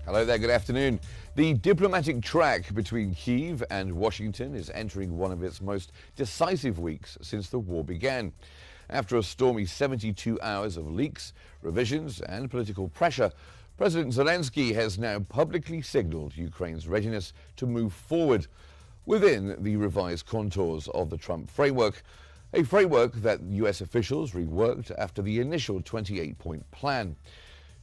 Hello there, good afternoon. The diplomatic track between Kyiv and Washington is entering one of its most decisive weeks since the war began. After a stormy 72 hours of leaks, revisions and political pressure, President Zelensky has now publicly signaled Ukraine's readiness to move forward within the revised contours of the Trump framework, a framework that US officials reworked after the initial 28-point plan.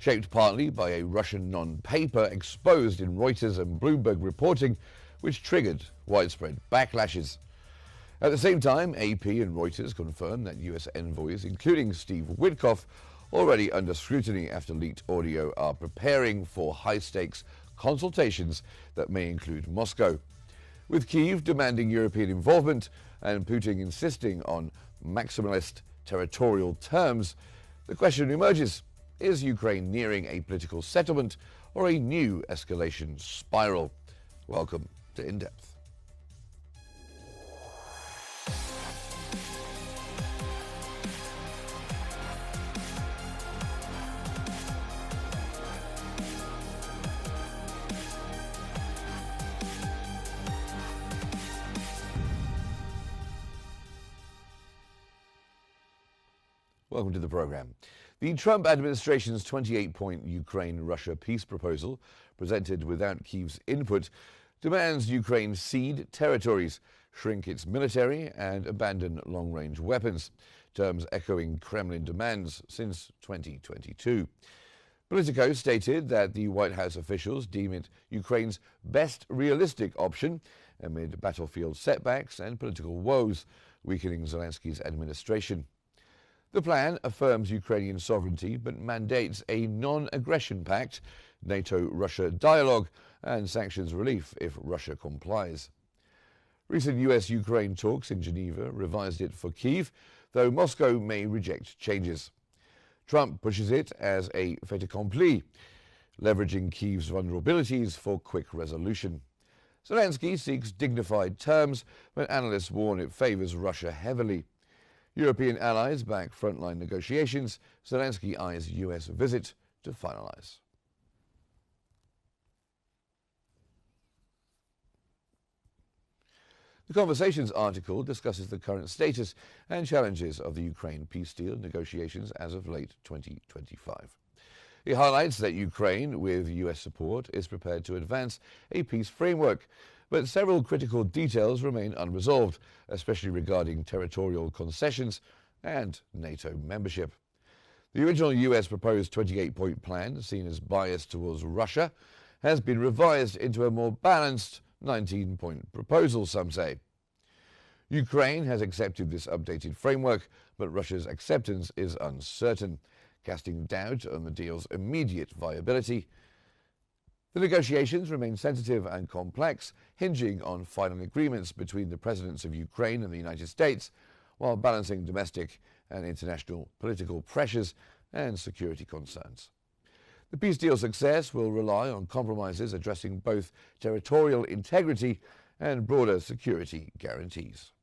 Shaped partly by a Russian non-paper exposed in Reuters and Bloomberg reporting, which triggered widespread backlashes. At the same time, AP and Reuters confirmed that US envoys, including Steve Witkoff, already under scrutiny after leaked audio, are preparing for high-stakes consultations that may include Moscow. With Kyiv demanding European involvement and Putin insisting on maximalist territorial terms, the question emerges: is Ukraine nearing a political settlement or a new escalation spiral? Welcome to In Depth. Welcome to the program. The Trump administration's 28-point Ukraine-Russia peace proposal, presented without Kyiv's input, demands Ukraine cede territories, shrink its military, and abandon long-range weapons, terms echoing Kremlin demands since 2022. Politico stated that the White House officials deem it Ukraine's best realistic option amid battlefield setbacks and political woes, weakening Zelensky's administration. The plan affirms Ukrainian sovereignty but mandates a non-aggression pact, NATO-Russia dialogue, and sanctions relief if Russia complies. Recent US-Ukraine talks in Geneva revised it for Kyiv, though Moscow may reject changes. Trump pushes it as a fait accompli, leveraging Kyiv's vulnerabilities for quick resolution. Zelensky seeks dignified terms, but analysts warn it favors Russia heavily. European allies back frontline negotiations. Zelensky eyes US visit to finalize. The Conversations article discusses the current status and challenges of the Ukraine peace deal negotiations as of late 2025. It highlights that Ukraine, with US support, is prepared to advance a peace framework, but several critical details remain unresolved, especially regarding territorial concessions and NATO membership. The original US proposed 28-point plan, seen as biased towards Russia, has been revised into a more balanced 19-point proposal, some say. Ukraine has accepted this updated framework, but Russia's acceptance is uncertain, casting doubt on the deal's immediate viability. The negotiations remain sensitive and complex, hinging on final agreements between the presidents of Ukraine and the United States, while balancing domestic and international political pressures and security concerns. The peace deal's success will rely on compromises addressing both territorial integrity and broader security guarantees.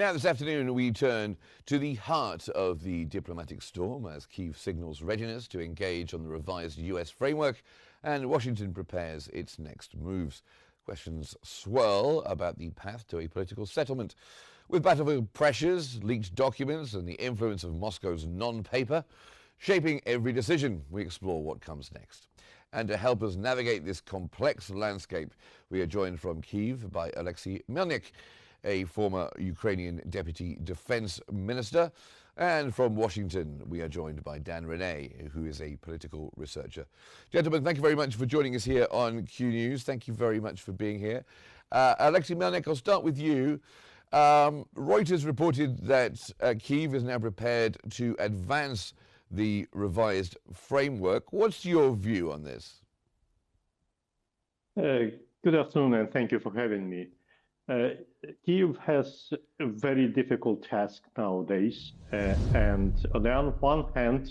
Now, this afternoon, we turn to the heart of the diplomatic storm as Kyiv signals readiness to engage on the revised U.S. framework and Washington prepares its next moves. Questions swirl about the path to a political settlement. With battlefield pressures, leaked documents, and the influence of Moscow's non-paper shaping every decision, we explore what comes next. And to help us navigate this complex landscape, we are joined from Kyiv by Alexei Melnik, a former Ukrainian Deputy Defense Minister. And from Washington, we are joined by Dan Rene, who is a political researcher. Gentlemen, thank you very much for joining us here on Q News. Thank you very much for being here. Alexei Melnik, I'll start with you. Reuters reported that Kyiv is now prepared to advance the revised framework. What's your view on this? Good afternoon, and thank you for having me. Kyiv has a very difficult task nowadays, and on the one hand,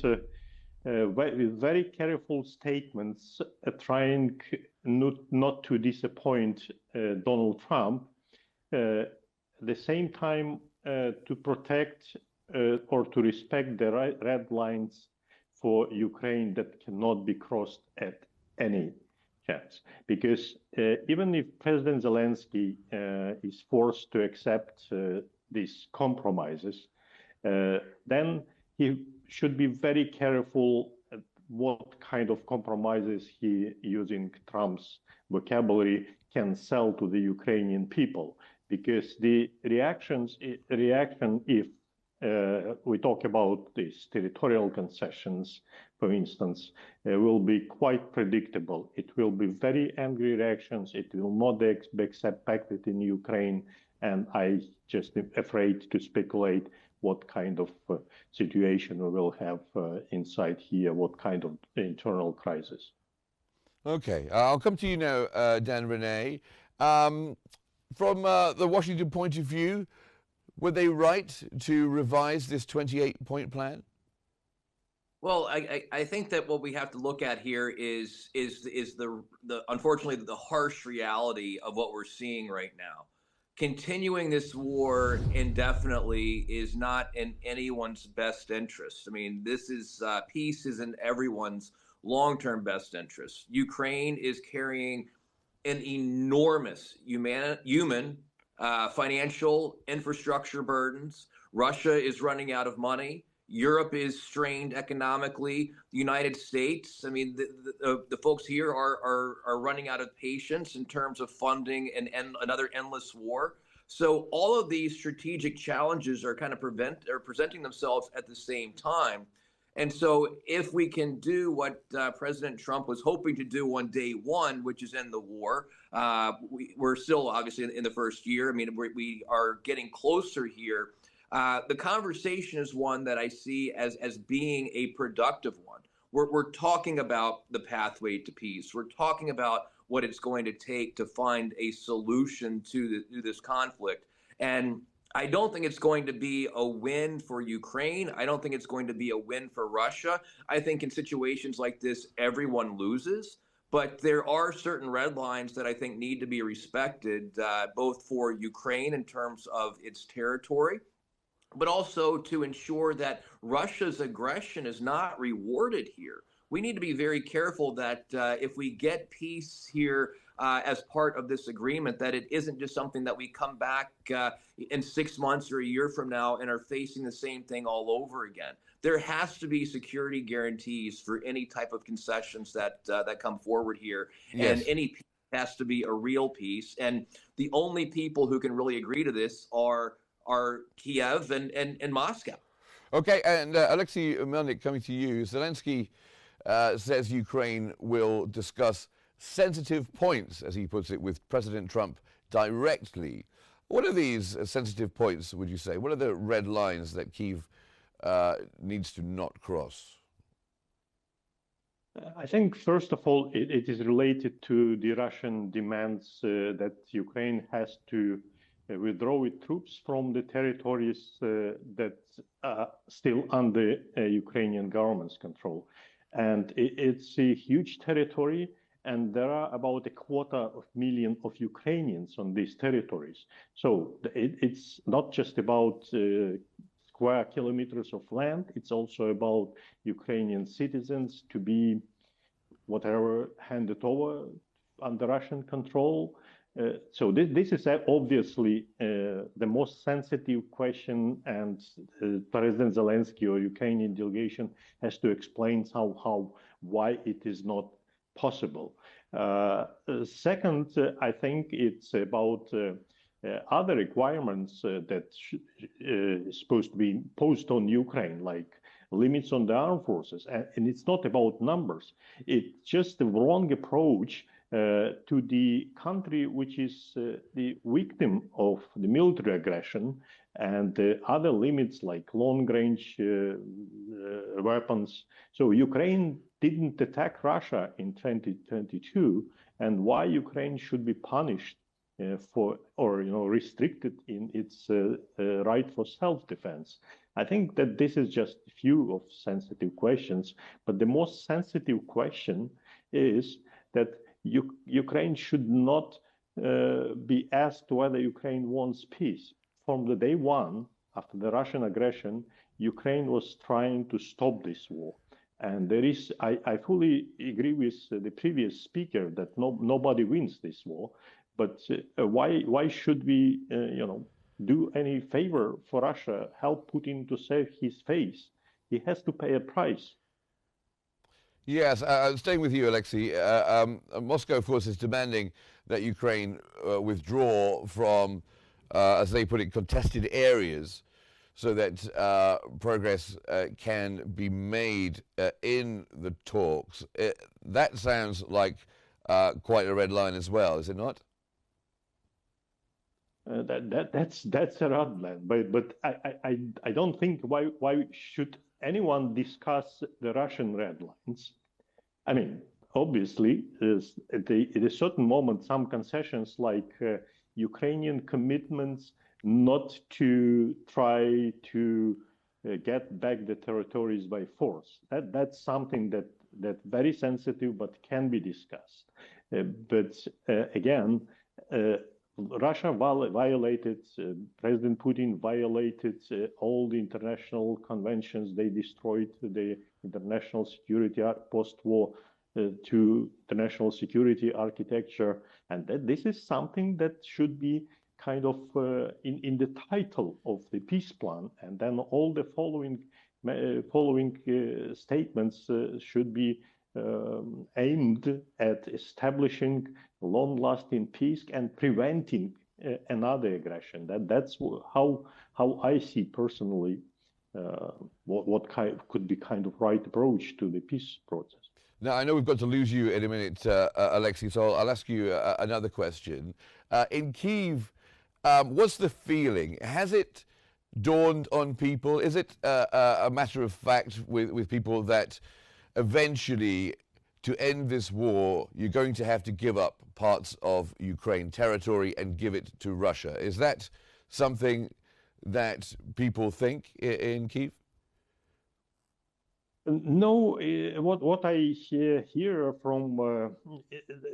with very careful statements trying not to disappoint Donald Trump, at the same time to protect or to respect the red lines for Ukraine that cannot be crossed at any chance. Because even if President Zelensky is forced to accept these compromises, then he should be very careful at what kind of compromises he, using Trump's vocabulary, can sell to the Ukrainian people. Because the reaction if we talk about these territorial concessions, for instance, will be quite predictable. It will be very angry reactions. It will not be accepted in Ukraine. And I just am afraid to speculate what kind of situation we will have inside here, what kind of internal crisis. Okay, I'll come to you now, Dan Rene. From the Washington point of view, were they right to revise this 28-point plan? Well, I think that what we have to look at here is the unfortunately the harsh reality of what we're seeing right now. Continuing this war indefinitely is not in anyone's best interest. I mean, this is peace is in everyone's long-term best interest. Ukraine is carrying an enormous human financial infrastructure burdens. Russia is running out of money. Europe is strained economically. The United States, I mean, the folks here are running out of patience in terms of funding another endless war. So all of these strategic challenges are kind of presenting themselves at the same time. And so if we can do what President Trump was hoping to do on day one, which is end the war, we're still obviously in the first year. I mean, we are getting closer here. The conversation is one that I see as being a productive one. We're talking about the pathway to peace. We're talking about what it's going to take to find a solution to this conflict. And I don't think it's going to be a win for Ukraine. I don't think it's going to be a win for Russia. I think in situations like this, everyone loses. But there are certain red lines that I think need to be respected, both for Ukraine in terms of its territory, but also to ensure that Russia's aggression is not rewarded here. We need to be very careful that if we get peace here as part of this agreement, that it isn't just something that we come back in 6 months or a year from now and are facing the same thing all over again. There has to be security guarantees for any type of concessions that come forward here. Yes. And any peace has to be a real peace. And the only people who can really agree to this are Kiev and Moscow. Okay, and Alexei Melnik, coming to you. Zelensky says Ukraine will discuss sensitive points, as he puts it, with President Trump directly. What are these sensitive points, would you say? What are the red lines that Kyiv needs to not cross? I think, first of all, it is related to the Russian demands that Ukraine has to withdraw its troops from the territories that are still under Ukrainian government's control. And it's a huge territory, and there are about 250,000 of Ukrainians on these territories. So it's not just about square kilometers of land, it's also about Ukrainian citizens to be whatever handed over under Russian control. So this is obviously the most sensitive question, and President Zelensky or Ukrainian delegation has to explain why it is not possible. Second, I think it's about other requirements that is supposed to be imposed on Ukraine, like limits on the armed forces. And it's not about numbers. It's just the wrong approach to the country which is the victim of the military aggression, and other limits like long-range weapons. So Ukraine didn't attack Russia in 2022, and why Ukraine should be punished restricted in its right for self-defense. I think that this is just a few of sensitive questions, but the most sensitive question is that Ukraine should not be asked whether Ukraine wants peace. From the day one, after the Russian aggression, Ukraine was trying to stop this war. And there is, I fully agree with the previous speaker that nobody wins this war. But why should we, do any favor for Russia, help Putin to save his face? He has to pay a price. Yes, staying with you, Alexei, Moscow, of course, is demanding that Ukraine withdraw from, as they put it, contested areas so that progress can be made in the talks. That sounds like quite a red line as well, is it not? That's a red line, but I don't think why should anyone discuss the Russian red lines? I mean, obviously, at a certain moment, some concessions like Ukrainian commitments not to try to get back the territories by force. That's something that very sensitive but can be discussed. But again, Russia violated, President Putin violated all the international conventions. They destroyed the international security post-war to international security architecture. And this is something that should be kind of in the title of the peace plan. And then all the following statements should be aimed at establishing long-lasting peace and preventing another aggression. That's how I see personally what could be kind of right approach to the peace process. Now, I know we've got to lose you in a minute, Alexei, so I'll ask you another question. In Kyiv, what's the feeling? Has it dawned on people? Is it a matter of fact with people that eventually, to end this war, you're going to have to give up parts of Ukraine territory and give it to Russia? Is that something that people think in Kyiv? No, what I hear from,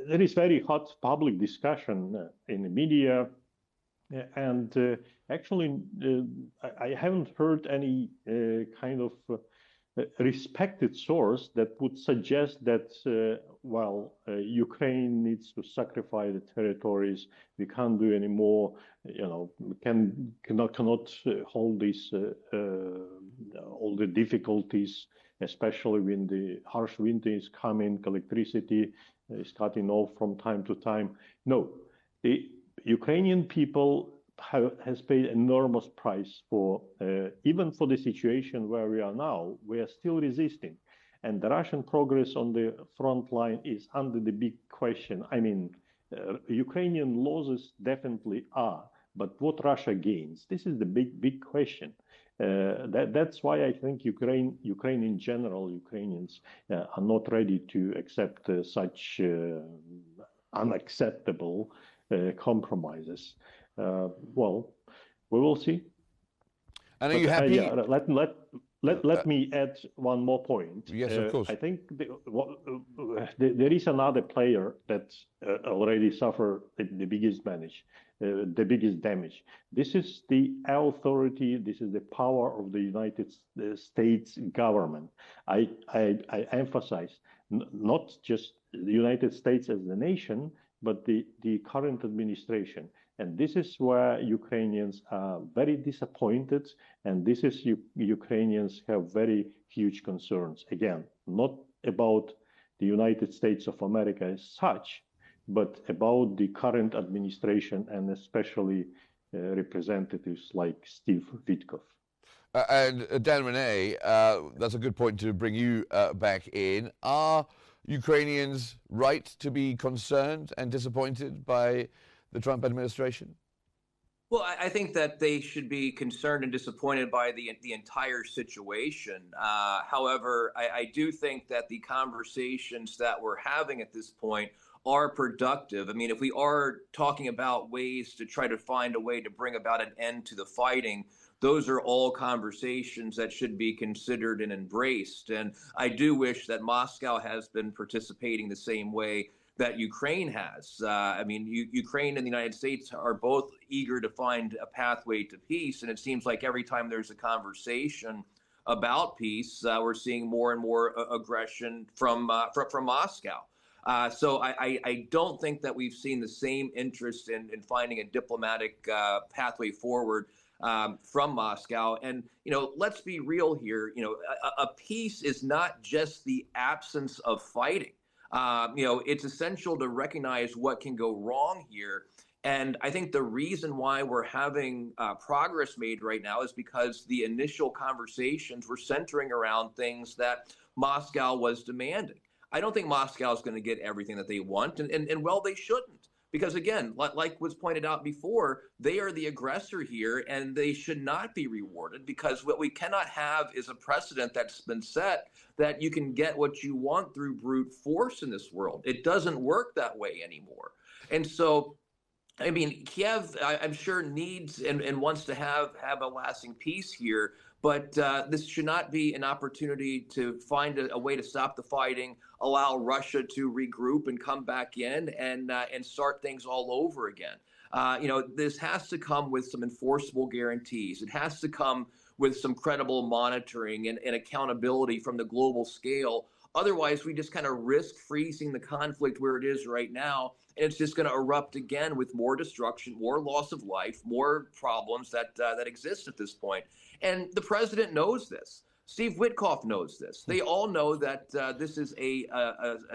there is very hot public discussion in the media, and actually I haven't heard any kind of respected source that would suggest that, Ukraine needs to sacrifice the territories, we can't do any more, we cannot hold these, all the difficulties, especially when the harsh winter is coming, electricity is cutting off from time to time. No, the Ukrainian people has paid enormous price for, even for the situation where we are now, we are still resisting. And the Russian progress on the front line is under the big question. I mean, Ukrainian losses definitely are, but what Russia gains? This is the big question. That's why I think Ukraine in general, Ukrainians are not ready to accept such unacceptable compromises. Well, we will see. And are you happy? Yeah, let me add one more point. Yes, of course. I think there is another player that already suffered the biggest damage. This is the authority. This is the power of the United States government. I emphasize not just the United States as the nation, but the current administration. And this is where Ukrainians are very disappointed, and this is Ukrainians have very huge concerns. Again, not about the United States of America as such, but about the current administration and especially representatives like Steve Witkoff. And Dan Renee, that's a good point to bring you back in. Are Ukrainians right to be concerned and disappointed by the Trump administration? Well, I think that they should be concerned and disappointed by the entire situation. However, I do think that the conversations that we're having at this point are productive. I mean, if we are talking about ways to try to find a way to bring about an end to the fighting, those are all conversations that should be considered and embraced. And I do wish that Moscow has been participating the same way that Ukraine has. I mean, Ukraine and the United States are both eager to find a pathway to peace. And it seems like every time there's a conversation about peace, we're seeing more and more aggression from Moscow. So I don't think that we've seen the same interest in finding a diplomatic pathway forward from Moscow. And, let's be real here. A peace is not just the absence of fighting. It's essential to recognize what can go wrong here. And I think the reason why we're having progress made right now is because the initial conversations were centering around things that Moscow was demanding. I don't think Moscow is going to get everything that they want, and well, they shouldn't. Because again, like was pointed out before, they are the aggressor here, and they should not be rewarded, because what we cannot have is a precedent that's been set that you can get what you want through brute force in this world. It doesn't work that way anymore. And so, I mean, Kiev, I'm sure, needs and wants to have a lasting peace here, but this should not be an opportunity to find a way to stop the fighting, allow Russia to regroup and come back in and start things all over again. This has to come with some enforceable guarantees. It has to come with some credible monitoring and accountability from the global scale. Otherwise, we just kind of risk freezing the conflict where it is right now, and it's just going to erupt again with more destruction, more loss of life, more problems that exist at this point. And the president knows this. Steve Witkoff knows this. They all know that this is a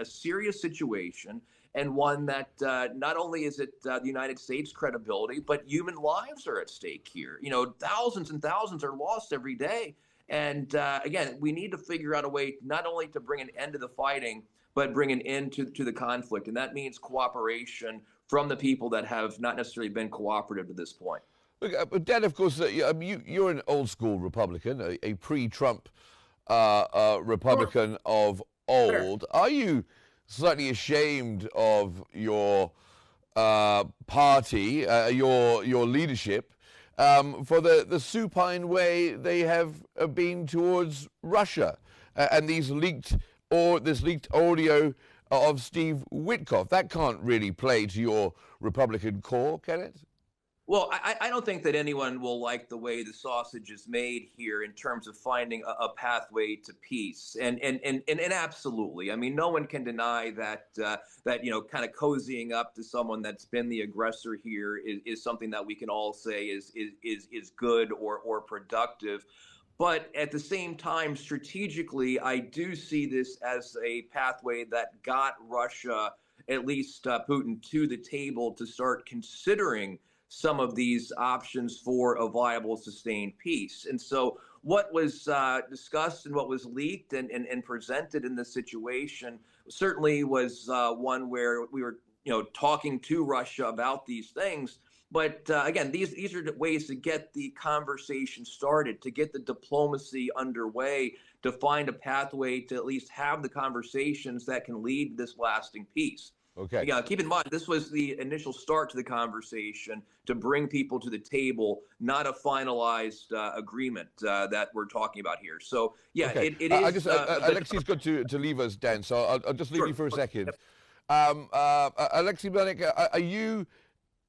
serious situation, and one that not only is it the United States' credibility, but human lives are at stake here. Thousands and thousands are lost every day. And again, we need to figure out a way not only to bring an end to the fighting, but bring an end to the conflict. And that means cooperation from the people that have not necessarily been cooperative to this point. Look, Dan, of course, you're an old-school Republican, a pre-Trump Republican of old. Sure. Are you slightly ashamed of your party, your leadership, for the supine way they have been towards Russia, and this leaked audio of Steve Witkoff? That can't really play to your Republican core, can it? Well, I don't think that anyone will like the way the sausage is made here in terms of finding a pathway to peace. And absolutely, I mean, no one can deny that kind of cozying up to someone that's been the aggressor here is something that we can all say is good or productive. But at the same time, strategically, I do see this as a pathway that got Russia, at least Putin, to the table to start considering some of these options for a viable, sustained peace. And so what was discussed and what was leaked and presented in this situation certainly was one where we were talking to Russia about these things. But again, these are ways to get the conversation started, to get the diplomacy underway, to find a pathway to at least have the conversations that can lead to this lasting peace. Okay. Yeah, keep in mind, this was the initial start to the conversation to bring people to the table, not a finalized agreement that we're talking about here. So, yeah, Okay. it I is just a bit. Alexi's got to leave us, Dan. So I'll just leave you Sure. for a Okay. second. Yep. Alexei Bennett,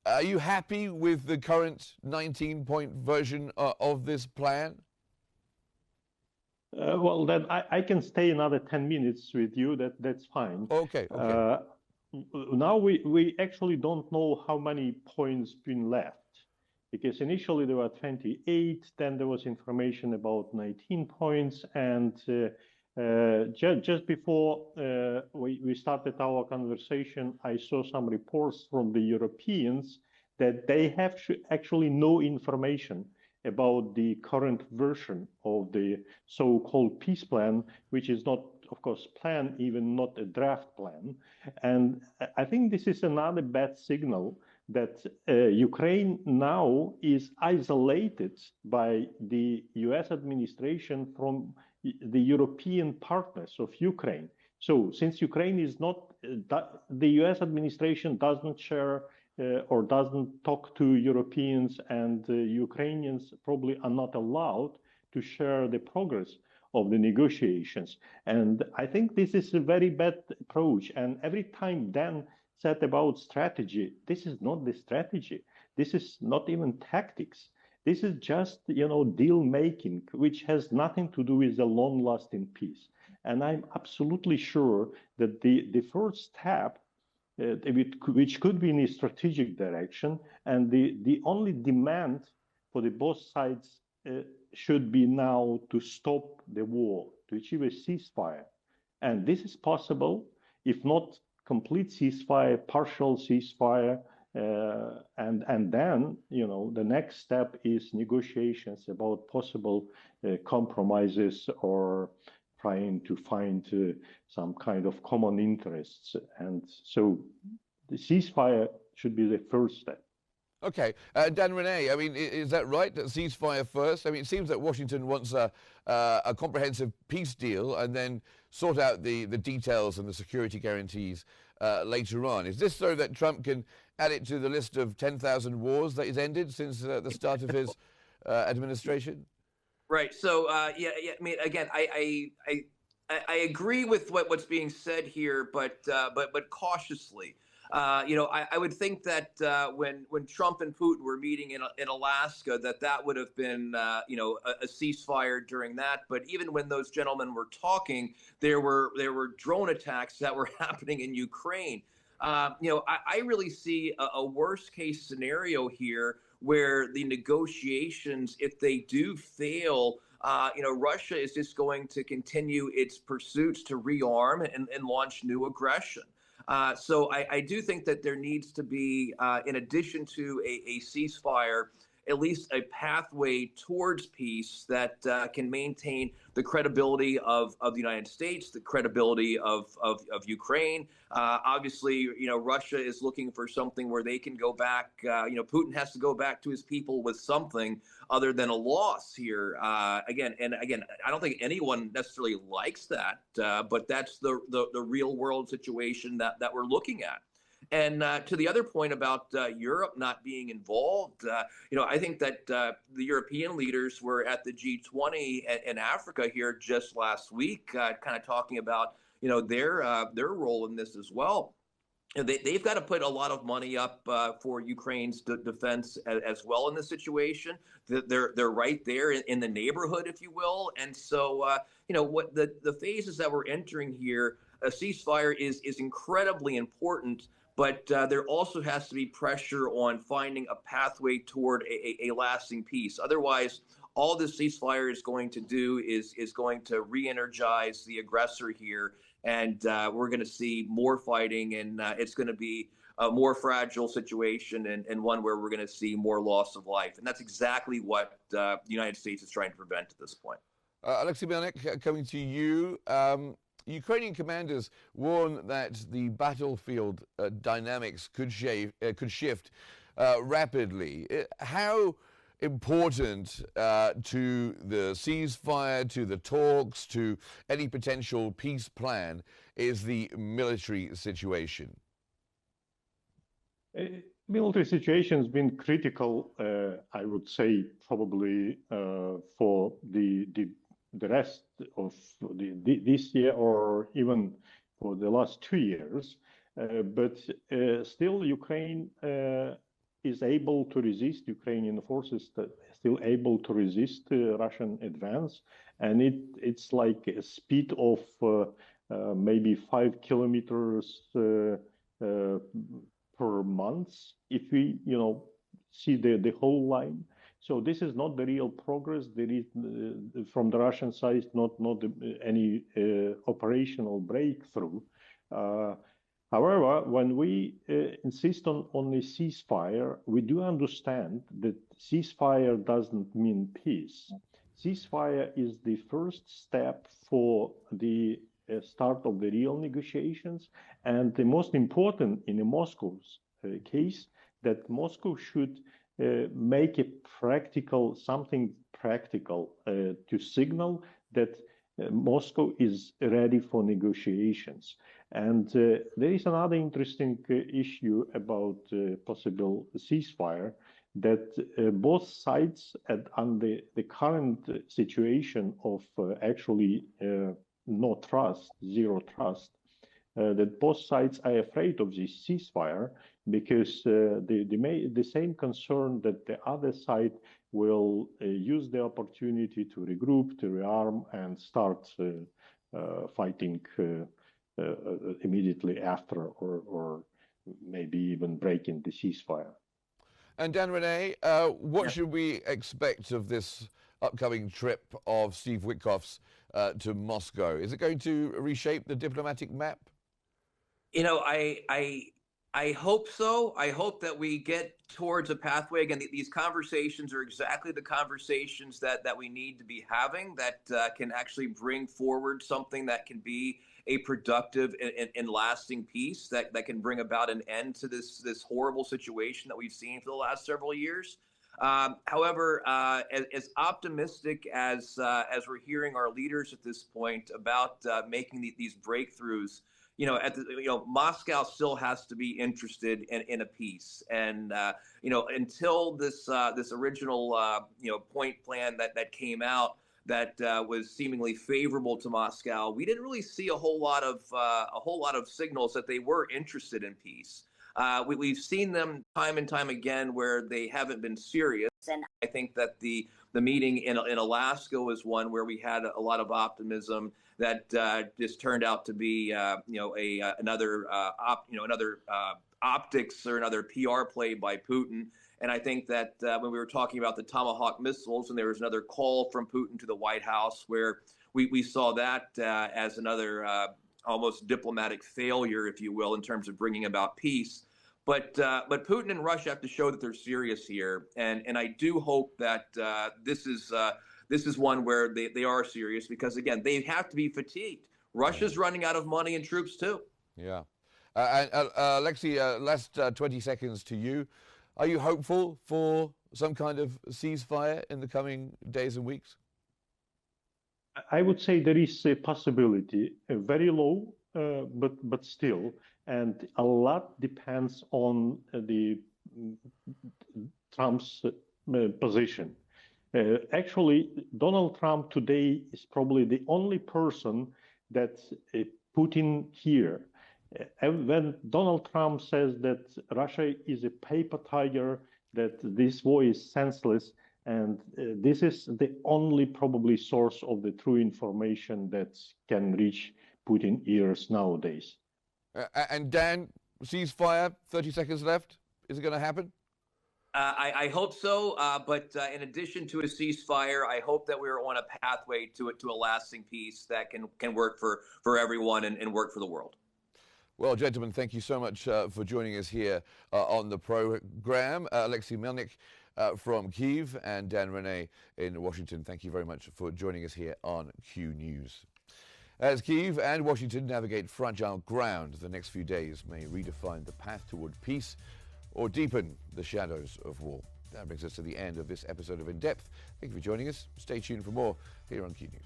are you happy with the current 19-point version of this plan? Well, then I can stay another 10 minutes with you. That's fine. Okay. Okay. Now we actually don't know how many points been left, because initially there were 28, then there was information about 19 points, and just before we started our conversation, I saw some reports from the Europeans that they have actually no information about the current version of the so-called peace plan, which is not, of course, plan, even not a draft plan. And I think this is another bad signal that Ukraine now is isolated by the US administration from the European partners of Ukraine. So since Ukraine is not, the US administration doesn't share or doesn't talk to Europeans, and Ukrainians probably are not allowed to share the progress of the negotiations. And I think this is a very bad approach. And every time Dan said about strategy, this is not the strategy. This is not even tactics. This is just, deal making, which has nothing to do with a long-lasting peace. And I'm absolutely sure that the first step, which could be in a strategic direction, and the only demand for the both sides should be now to stop the war, to achieve a ceasefire. And this is possible, if not complete ceasefire, partial ceasefire, and then, the next step is negotiations about possible compromises or trying to find some kind of common interests. And so the ceasefire should be the first step. Okay, Dan Rene, I mean, is that right, that ceasefire first? I mean, it seems that Washington wants a comprehensive peace deal and then sort out the details and the security guarantees later on. Is this so that Trump can add it to the list of 10,000 wars that he's ended since the start of his administration? Right. So, yeah. I mean, again, I agree with what's being said here, but cautiously. I would think that when Trump and Putin were meeting in Alaska, that would have been a ceasefire during that. But even when those gentlemen were talking, there were drone attacks that were happening in Ukraine. I really see a worst case scenario here where the negotiations, if they do fail, Russia is just going to continue its pursuits to rearm and launch new aggression. So I do think that there needs to be, in addition to a ceasefire, at least a pathway towards peace that can maintain the credibility of the United States, the credibility of Ukraine. Obviously, Russia is looking for something where they can go back. Putin has to go back to his people with something other than a loss here. Again, I don't think anyone necessarily likes that, but that's the real world situation that we're looking at. And to the other point about Europe not being involved, I think that the European leaders were at the G20 in Africa here just last week, kind of talking about their role in this as well. And they've got to put a lot of money up for Ukraine's defense as well in this situation. They're right there in the neighborhood, if you will. And so, what the phases that we're entering here, a ceasefire is incredibly important. But there also has to be pressure on finding a pathway toward a lasting peace. Otherwise, all this ceasefire is going to do is going to re-energize the aggressor here, and we're going to see more fighting, and it's going to be a more fragile situation and one where we're going to see more loss of life. And that's exactly what the United States is trying to prevent at this point. Alexei Melnik, coming to you. Ukrainian commanders warn that the battlefield dynamics could shift rapidly. How important to the ceasefire, to the talks, to any potential peace plan is the military situation? Military situation has been critical, I would say, probably for the rest of this year or even for the last 2 years. But still, Ukraine is able to resist. Ukrainian forces are still able to resist Russian advance, and it's like a speed of maybe 5 kilometers per month if we see the whole line. So this is not the real progress. There is from the Russian side not any operational breakthrough. However, when we insist on a ceasefire, we do understand that ceasefire doesn't mean peace. Ceasefire is the first step for the start of the real negotiations, and the most important in Moscow's case, that Moscow should make a something practical to signal that Moscow is ready for negotiations. And there is another interesting issue about possible ceasefire, that both sides under the current situation of actually no trust, zero trust, that both sides are afraid of this ceasefire because the same concern that the other side will use the opportunity to regroup, to rearm, and start fighting immediately after, or maybe even breaking the ceasefire. And Dan Rene, what should we expect of this upcoming trip of Steve Witkoff's to Moscow? Is it going to reshape the diplomatic map? I hope so. I hope that we get towards a pathway. Again, these conversations are exactly the conversations that we need to be having, that can actually bring forward something that can be a productive and lasting peace, that can bring about an end to this horrible situation that we've seen for the last several years. However, as optimistic as we're hearing our leaders at this point about making these breakthroughs, Moscow still has to be interested in a peace, and until this original point plan that came out that was seemingly favorable to Moscow, we didn't really see a whole lot of signals that they were interested in peace. We've seen them time and time again where they haven't been serious, and I think that the meeting in Alaska was one where we had a lot of optimism that just turned out to be another optics or another PR play by Putin. And I think that when we were talking about the Tomahawk missiles, and there was another call from Putin to the White House, where we saw that as another almost diplomatic failure, if you will, in terms of bringing about peace. But Putin and Russia have to show that they're serious here, and I do hope that this is one where they are serious, because again, they have to be fatigued. Russia's running out of money and troops too. Yeah. Alexei, last 20 seconds to you. Are you hopeful for some kind of ceasefire in the coming days and weeks? I would say there is a possibility, very low, but still, and a lot depends on the Trump's position. Actually, Donald Trump today is probably the only person that Putin here. When Donald Trump says that Russia is a paper tiger, that this war is senseless, and this is the only probably source of the true information that can reach Putin's ears nowadays. And Dan, ceasefire, 30 seconds left. Is it going to happen? I hope so, but in addition to a ceasefire, I hope that we're on a pathway to a lasting peace that can work for everyone and work for the world. Well, gentlemen, thank you so much for joining us here on the program. Alexei Melnik from Kyiv and Dan Rene in Washington, thank you very much for joining us here on Q News. As Kyiv and Washington navigate fragile ground, the next few days may redefine the path toward peace or deepen the shadows of war. That brings us to the end of this episode of In Depth. Thank you for joining us. Stay tuned for more here on Q News.